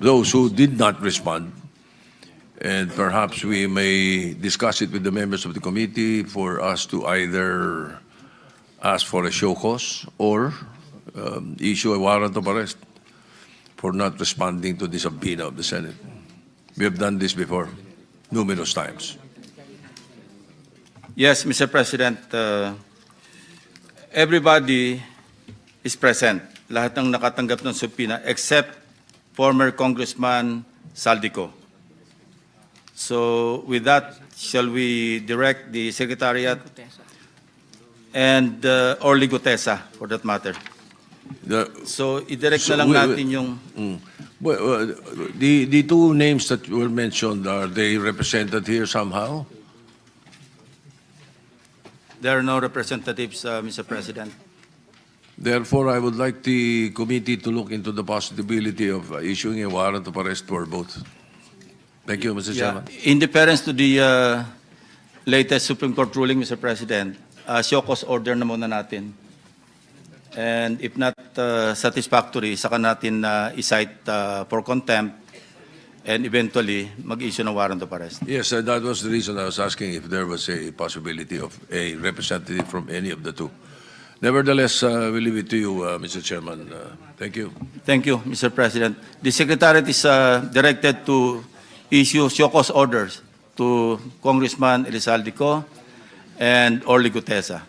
those who did not respond, and perhaps we may discuss it with the members of the committee for us to either ask for a show cause or issue a warrant of arrest for not responding to the subpoena of the Senate. We have done this before, numerous times. Yes, Mr. President, everybody is present. Lahat ng nakatanggap ng subpoena except former Congressman Saldico. So with that, shall we direct the Secretariat and Orly Gutesa for that matter? So i-direct na lang natin yung... Well, the two names that were mentioned, are they represented here somehow? There are no representatives, Mr. President. Therefore, I would like the committee to look into the possibility of issuing a warrant of arrest for both. Thank you, Mr. Chairman. In deference to the latest Supreme Court ruling, Mr. President, show cause order na muna natin. And if not satisfactory, saka natin i-cite for contempt and eventually mag-issue ng warrant of arrest. Yes, that was the reason I was asking if there was a possibility of a representative from any of the two. Nevertheless, we'll leave it to you, Mr. Chairman. Thank you. Thank you, Mr. President. The Secretariat is directed to issue show cause orders to Congressman Elizalde Co and Orly Gutesa.